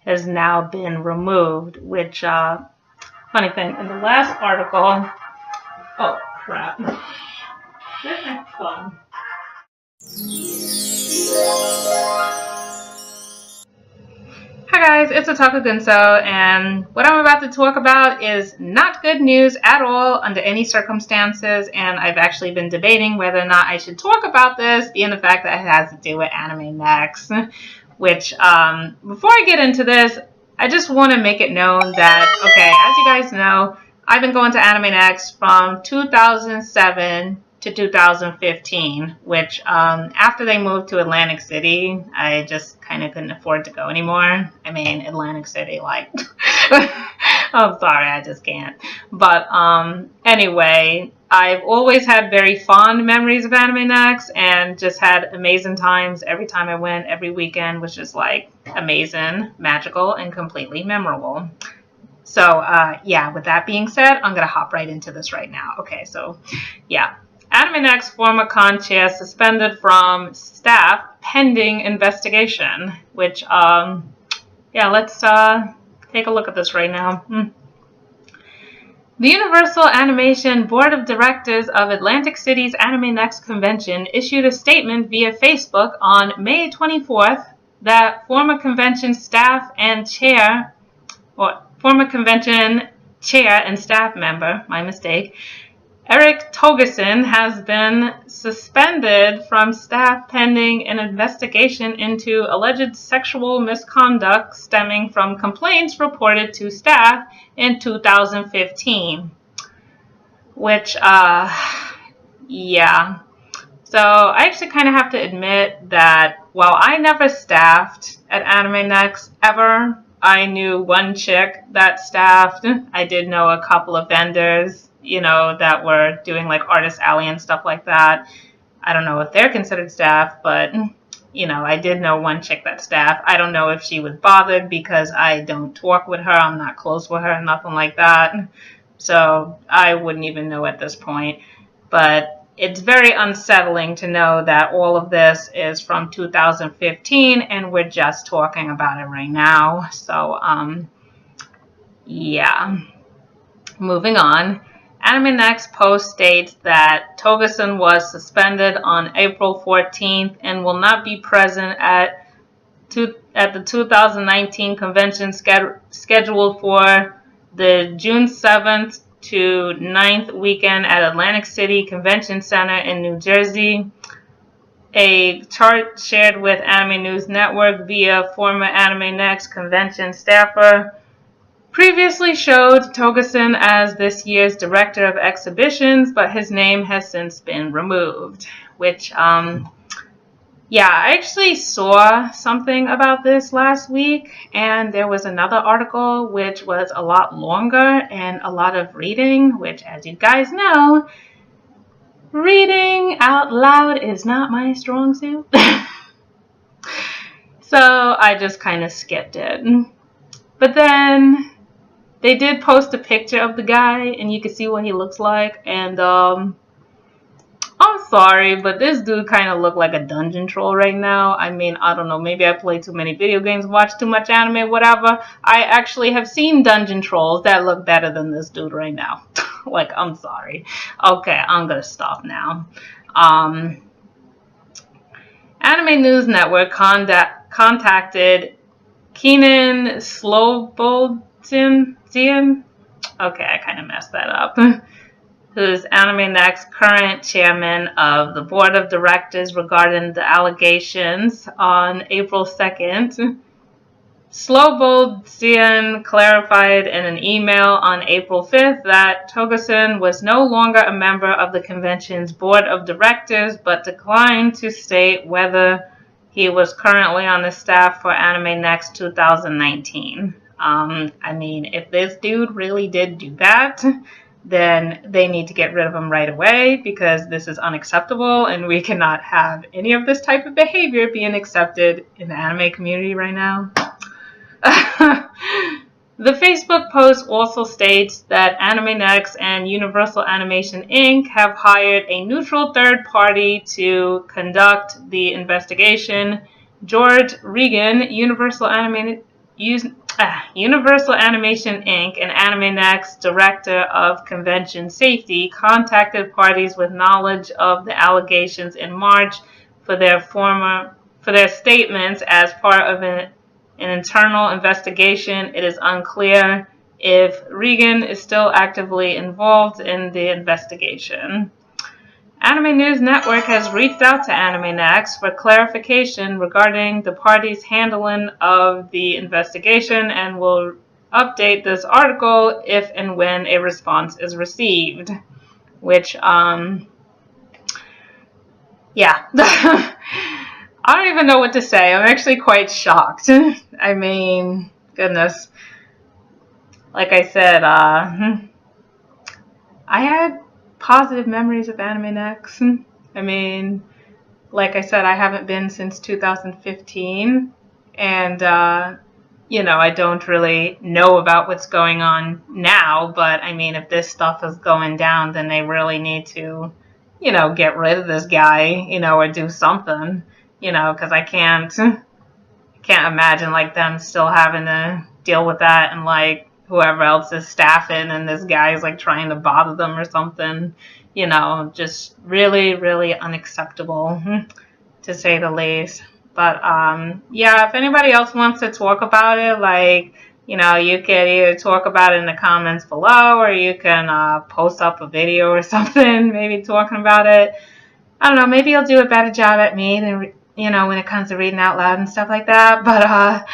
has now been removed, which, funny thing, in the last article, oh crap, this is fun. Hi guys, it's Otaku Gunso, and what I'm about to talk about is not good news at all under any circumstances, and I've actually been debating whether or not I should talk about this, being the fact that it has to do with AnimeNEXT, which, before I get into this, I just want to make it known that, okay, as you guys know, I've been going to AnimeNEXT from 2007 to 2015, which after they moved to Atlantic City, I just kind of couldn't afford to go anymore. I mean, Atlantic City, like, I'm sorry, I just can't. But anyway, I've always had very fond memories of AnimeNEXT and just had amazing times every time I went. Every weekend was just like amazing, magical, and completely memorable. So yeah, with that being said, I'm going to hop right into this right now. Okay, so yeah. AnimeNEXT former con chair suspended from staff pending investigation, which, yeah, let's take a look at this right now. The Universal Animation Board of Directors of Atlantic City's AnimeNEXT convention issued a statement via Facebook on May 24th that former convention staff and chair, or former convention chair and staff member, my mistake, Eric Togerson has been suspended from staff pending an investigation into alleged sexual misconduct stemming from complaints reported to staff in 2015. Which, yeah. So I actually kind of have to admit that while I never staffed at AnimeNEXT ever, I knew one chick that staffed. I did know a couple of vendors, you know, that were doing like Artist Alley and stuff like that. I don't know if they're considered staff, but, you know, I did know one chick that staffed. I don't know if she was bothered because I don't talk with her. I'm not close with her, nothing like that. So I wouldn't even know at this point. But it's very unsettling to know that all of this is from 2015 and we're just talking about it right now. So, yeah. Moving on. AnimeNEXT post states that Togerson was suspended on April 14th and will not be present at the 2019 convention scheduled for the June 7th to 9th weekend at Atlantic City Convention Center in New Jersey. A chart shared with Anime News Network via former AnimeNEXT convention staffer previously showed Togerson as this year's director of exhibitions, but his name has since been removed. Which, yeah, I actually saw something about this last week, and there was another article which was a lot longer and a lot of reading, which, as you guys know, reading out loud is not my strong suit. So I just kind of skipped it. But then they did post a picture of the guy, and you can see what he looks like. And I'm sorry, but this dude kind of looked like a dungeon troll right now. I mean, I don't know. Maybe I play too many video games, watch too much anime, whatever. I actually have seen dungeon trolls that look better than this dude right now. Like, I'm sorry. Okay, I'm going to stop now. Anime News Network contacted Keenan Slobodin. Okay, I kind of messed that up. Who's AnimeNEXT current chairman of the board of directors regarding the allegations on April 2nd. Slobodin clarified in an email on April 5th that Togerson was no longer a member of the convention's board of directors, but declined to state whether he was currently on the staff for AnimeNEXT 2019. I mean, if this dude really did do that, then they need to get rid of him right away because this is unacceptable and we cannot have any of this type of behavior being accepted in the anime community right now. The Facebook post also states that AnimeNEXT and Universal Animation Inc. have hired a neutral third party to conduct the investigation. George Regan, Universal Universal Animation Inc. and AnimeNEXT Director of Convention Safety contacted parties with knowledge of the allegations in March for their statements as part of an internal investigation. It is unclear if Regan is still actively involved in the investigation. Anime News Network has reached out to AnimeNEXT for clarification regarding the parties' handling of the investigation and will update this article if and when a response is received. Which, yeah. I don't even know what to say. I'm actually quite shocked. I mean, goodness. Like I said, I had positive memories of AnimeNEXT. I mean, like I said, I haven't been since 2015, and you know, I don't really know about what's going on now, but I mean, if this stuff is going down, then they really need to, you know, get rid of this guy, you know, or do something, you know, because I can't imagine like them still having to deal with that and like whoever else is staffing and this guy's like trying to bother them or something, you know, just really, really unacceptable to say the least. But yeah, if anybody else wants to talk about it, like, you know, you can either talk about it in the comments below or you can post up a video or something, maybe talking about it. I don't know, maybe you'll do a better job at me than, you know, when it comes to reading out loud and stuff like that. But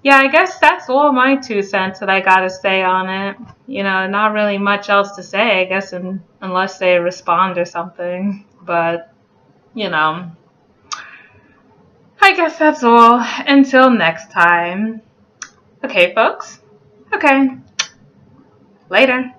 yeah, I guess that's all my 2 cents that I gotta say on it. You know, not really much else to say, I guess, unless they respond or something. But, you know, I guess that's all. Until next time. Okay, folks. Okay. Later.